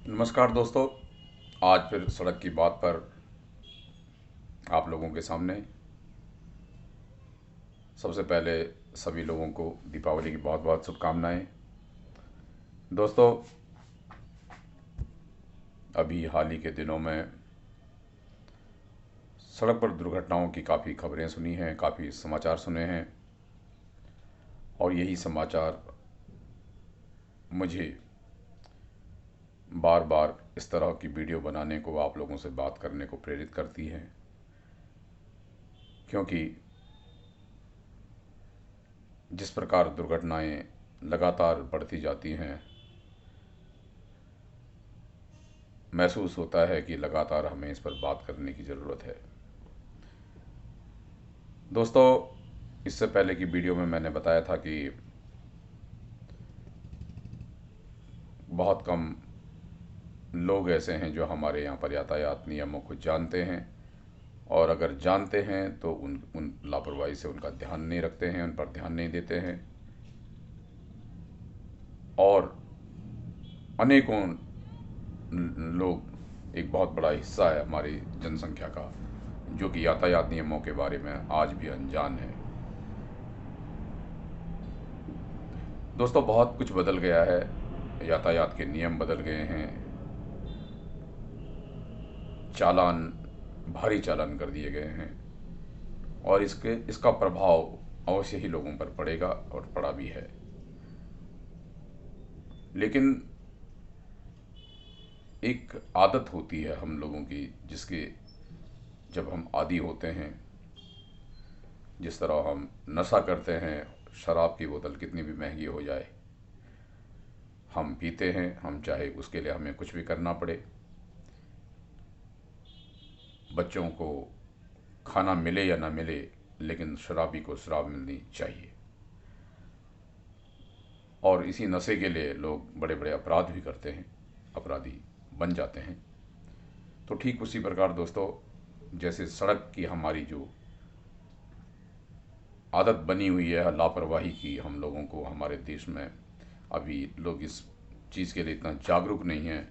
नमस्कार दोस्तों। आज फिर सड़क की बात पर आप लोगों के सामने। सबसे पहले सभी लोगों को दीपावली की बहुत बहुत शुभकामनाएं। दोस्तों, अभी हाल ही के दिनों में सड़क पर दुर्घटनाओं की काफ़ी खबरें सुनी हैं, काफ़ी समाचार सुने हैं और यही समाचार मुझे बार बार इस तरह की वीडियो बनाने को, आप लोगों से बात करने को प्रेरित करती हैं। क्योंकि जिस प्रकार दुर्घटनाएं लगातार बढ़ती जाती हैं, महसूस होता है कि लगातार हमें इस पर बात करने की ज़रूरत है। दोस्तों, इससे पहले की वीडियो में मैंने बताया था कि बहुत कम लोग ऐसे हैं जो हमारे यहाँ पर यातायात नियमों को जानते हैं, और अगर जानते हैं तो उन लापरवाही से उनका ध्यान नहीं रखते हैं, उन पर ध्यान नहीं देते हैं। और अनेकों लोग, एक बहुत बड़ा हिस्सा है हमारी जनसंख्या का, जो कि यातायात नियमों के बारे में आज भी अनजान है। दोस्तों, बहुत कुछ बदल गया है, यातायात के नियम बदल गए हैं, चालान, भारी चालान कर दिए गए हैं, और इसका प्रभाव अवश्य ही लोगों पर पड़ेगा और पड़ा भी है। लेकिन एक आदत होती है हम लोगों की, जिसके जब हम आदी होते हैं, जिस तरह हम नशा करते हैं, शराब की बोतल कितनी भी महंगी हो जाए हम पीते हैं, हम चाहे उसके लिए हमें कुछ भी करना पड़े। बच्चों को खाना मिले या ना मिले, लेकिन शराबी को शराब मिलनी चाहिए। और इसी नशे के लिए लोग बड़े बड़े अपराध भी करते हैं, अपराधी बन जाते हैं। तो ठीक उसी प्रकार दोस्तों, जैसे सड़क की हमारी जो आदत बनी हुई है लापरवाही की, हम लोगों को हमारे देश में अभी लोग इस चीज़ के लिए इतना जागरूक नहीं हैं,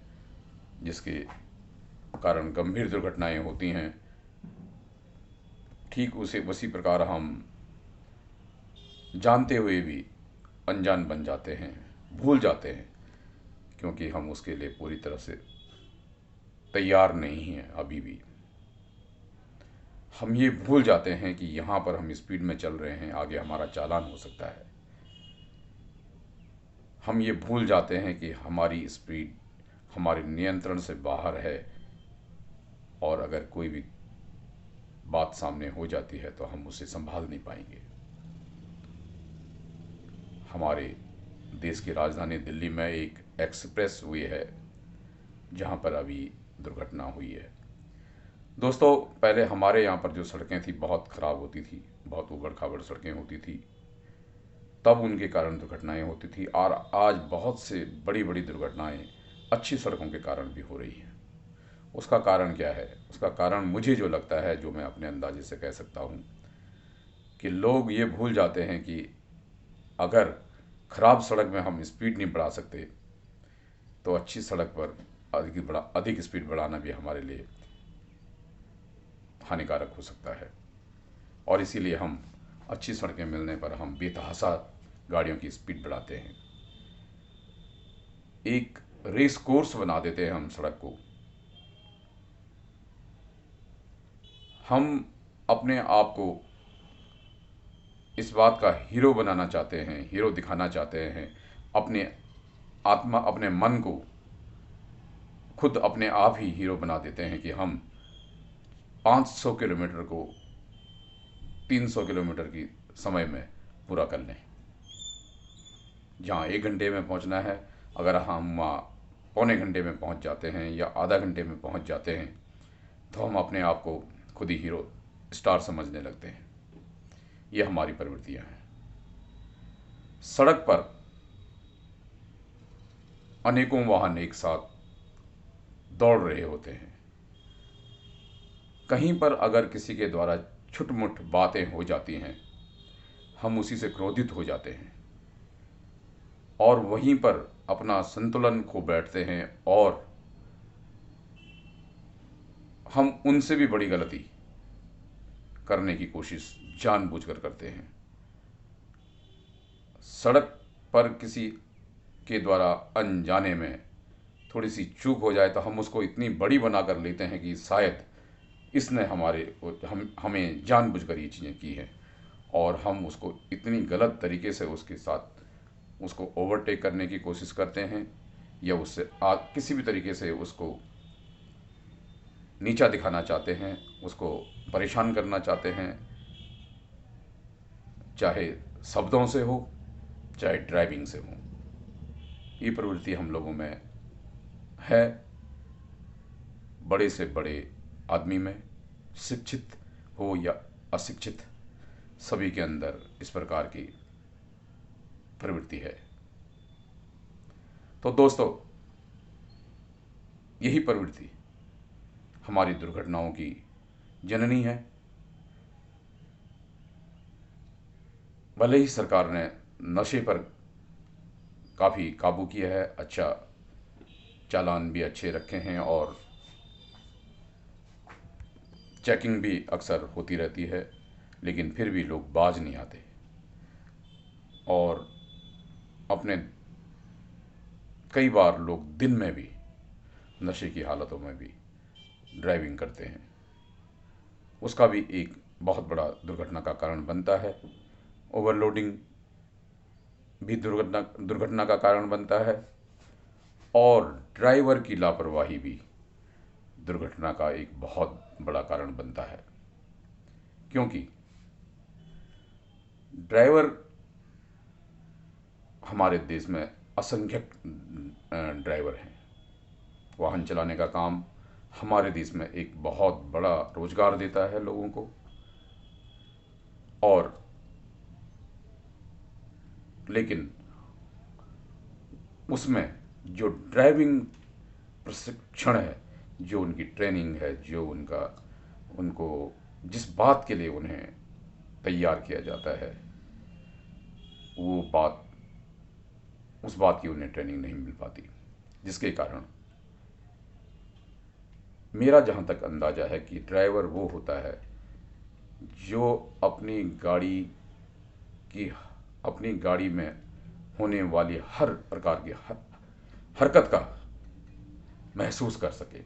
जिसके कारण गंभीर दुर्घटनाएं होती हैं। ठीक उसी प्रकार हम जानते हुए भी अनजान बन जाते हैं, भूल जाते हैं, क्योंकि हम उसके लिए पूरी तरह से तैयार नहीं हैं। अभी भी हम ये भूल जाते हैं कि यहाँ पर हम स्पीड में चल रहे हैं, आगे हमारा चालान हो सकता है। हम ये भूल जाते हैं कि हमारी स्पीड हमारे नियंत्रण से बाहर है, और अगर कोई भी बात सामने हो जाती है तो हम उसे संभाल नहीं पाएंगे। हमारे देश की राजधानी दिल्ली में एक एक्सप्रेस वे है, जहाँ पर अभी दुर्घटना हुई है। दोस्तों, पहले हमारे यहाँ पर जो सड़कें थी बहुत ख़राब होती थी, बहुत उबड़ खाबड़ सड़कें होती थी, तब उनके कारण दुर्घटनाएं होती थी। और आज बहुत से बड़ी बड़ी दुर्घटनाएं अच्छी सड़कों के कारण भी हो रही हैं। उसका कारण क्या है? उसका कारण मुझे जो लगता है, जो मैं अपने अंदाजे से कह सकता हूँ, कि लोग ये भूल जाते हैं कि अगर खराब सड़क में हम स्पीड नहीं बढ़ा सकते, तो अच्छी सड़क पर अधिक स्पीड बढ़ाना भी हमारे लिए हानिकारक हो सकता है। और इसीलिए हम अच्छी सड़कें मिलने पर हम बेतहाशा गाड़ियों की स्पीड बढ़ाते हैं, एक रेस कोर्स बना देते हैं हम सड़क को। हम अपने आप को इस बात का हीरो बनाना चाहते हैं, हीरो दिखाना चाहते हैं, अपने आत्मा, अपने मन को खुद अपने आप ही हीरो बना देते हैं कि हम 500 किलोमीटर को 300 किलोमीटर की समय में पूरा कर लें। जहाँ 1 घंटे में पहुँचना है, अगर हम वहाँ पौने घंटे में पहुँच जाते हैं या आधा घंटे में पहुँच जाते हैं, तो हम अपने आप को खुद ही हीरो स्टार समझने लगते हैं। ये हमारी प्रवृत्तियाँ हैं। सड़क पर अनेकों वाहन एक साथ दौड़ रहे होते हैं। कहीं पर अगर किसी के द्वारा छुटमुट बातें हो जाती हैं, हम उसी से क्रोधित हो जाते हैं और वहीं पर अपना संतुलन खो बैठते हैं, और हम उनसे भी बड़ी गलती करने की कोशिश जानबूझकर करते हैं। सड़क पर किसी के द्वारा अनजाने में थोड़ी सी चूक हो जाए तो हम उसको इतनी बड़ी बना कर लेते हैं कि शायद इसने हमें जानबूझकर ये चीज़ें की हैं, और हम उसको इतनी गलत तरीके से उसके साथ उसको ओवरटेक करने की कोशिश करते हैं, या उससे किसी भी तरीके से उसको नीचा दिखाना चाहते हैं, उसको परेशान करना चाहते हैं, चाहे शब्दों से हो चाहे ड्राइविंग से हो। ये प्रवृत्ति हम लोगों में है, बड़े से बड़े आदमी में, शिक्षित हो या अशिक्षित, सभी के अंदर इस प्रकार की प्रवृत्ति है। तो दोस्तों, यही प्रवृत्ति हमारी दुर्घटनाओं की जननी है। भले ही सरकार ने नशे पर काफ़ी काबू किया है, अच्छा चालान भी अच्छे रखे हैं और चेकिंग भी अक्सर होती रहती है, लेकिन फिर भी लोग बाज नहीं आते और अपने कई बार लोग दिन में भी नशे की हालतों में भी ड्राइविंग करते हैं। उसका भी एक बहुत बड़ा दुर्घटना का कारण बनता है। ओवरलोडिंग भी दुर्घटना का कारण बनता है, और ड्राइवर की लापरवाही भी दुर्घटना का एक बहुत बड़ा कारण बनता है। क्योंकि ड्राइवर, हमारे देश में असंख्यक ड्राइवर हैं। वाहन चलाने का काम हमारे देश में एक बहुत बड़ा रोजगार देता है लोगों को, और लेकिन उसमें जो ड्राइविंग प्रशिक्षण है, जो उनकी ट्रेनिंग है, जो उनको जिस बात के लिए उन्हें तैयार किया जाता है, वो बात उस बात की उन्हें ट्रेनिंग नहीं मिल पाती, जिसके कारण मेरा जहाँ तक अंदाजा है कि ड्राइवर वो होता है जो की अपनी गाड़ी में होने वाली हर प्रकार की हरकत का महसूस कर सके।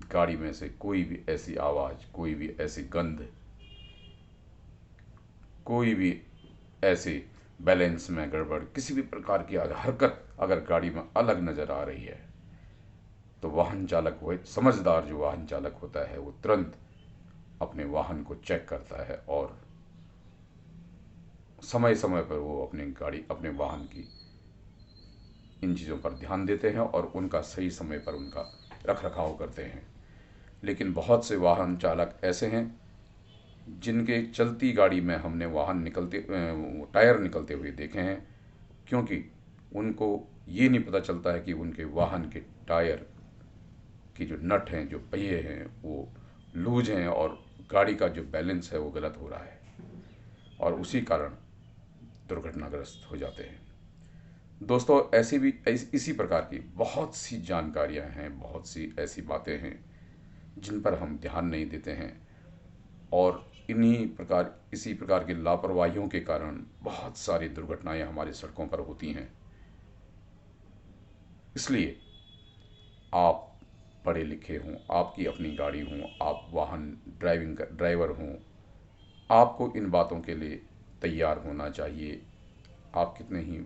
गाड़ी में से कोई भी ऐसी आवाज़, कोई भी ऐसी गंध, कोई भी ऐसे बैलेंस में गड़बड़, किसी भी प्रकार की हरकत अगर गाड़ी में अलग नज़र आ रही है, तो वाहन चालक, वो समझदार जो वाहन चालक होता है, वो तुरंत अपने वाहन को चेक करता है और समय समय पर वो अपने वाहन की इन चीज़ों पर ध्यान देते हैं और उनका सही समय पर उनका रख रखाव करते हैं। लेकिन बहुत से वाहन चालक ऐसे हैं जिनके चलती गाड़ी में हमने टायर निकलते हुए देखे हैं, क्योंकि उनको ये नहीं पता चलता है कि उनके वाहन के टायर की जो नट हैं, जो पहिए हैं, वो लूज हैं और गाड़ी का जो बैलेंस है वो गलत हो रहा है, और उसी कारण दुर्घटनाग्रस्त हो जाते हैं। दोस्तों, इसी प्रकार की बहुत सी जानकारियां हैं, बहुत सी ऐसी बातें हैं जिन पर हम ध्यान नहीं देते हैं, और इसी प्रकार की लापरवाहियों के कारण बहुत सारी दुर्घटनाएं हमारी सड़कों पर होती हैं। इसलिए आप पढ़े लिखे हों, आपकी अपनी गाड़ी हो, आप ड्राइवर हों, आपको इन बातों के लिए तैयार होना चाहिए। आप कितने ही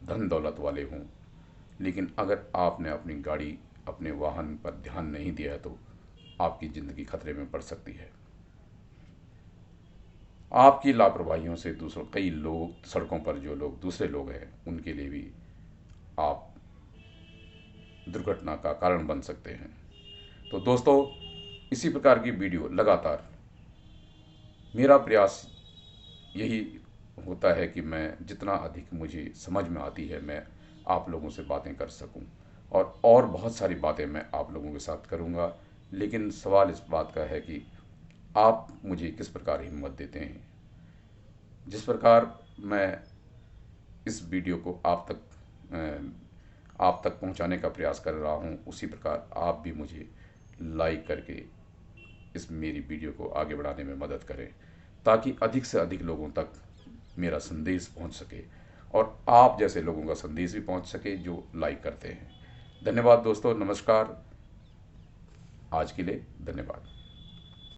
धन दौलत वाले हों, लेकिन अगर आपने अपने वाहन पर ध्यान नहीं दिया है तो आपकी ज़िंदगी खतरे में पड़ सकती है। आपकी लापरवाहियों से कई लोग सड़कों पर, जो लोग दूसरे लोग हैं, उनके लिए भी आप दुर्घटना का कारण बन सकते हैं। तो दोस्तों, इसी प्रकार की वीडियो लगातार, मेरा प्रयास यही होता है कि मैं जितना अधिक मुझे समझ में आती है, मैं आप लोगों से बातें कर सकूं, और बहुत सारी बातें मैं आप लोगों के साथ करूंगा। लेकिन सवाल इस बात का है कि आप मुझे किस प्रकार हिम्मत देते हैं। जिस प्रकार मैं इस वीडियो को आप तक पहुंचाने का प्रयास कर रहा हूं, उसी प्रकार आप भी मुझे लाइक करके इस मेरी वीडियो को आगे बढ़ाने में मदद करें, ताकि अधिक से अधिक लोगों तक मेरा संदेश पहुंच सके और आप जैसे लोगों का संदेश भी पहुंच सके जो लाइक करते हैं। धन्यवाद दोस्तों, नमस्कार। आज के लिए धन्यवाद।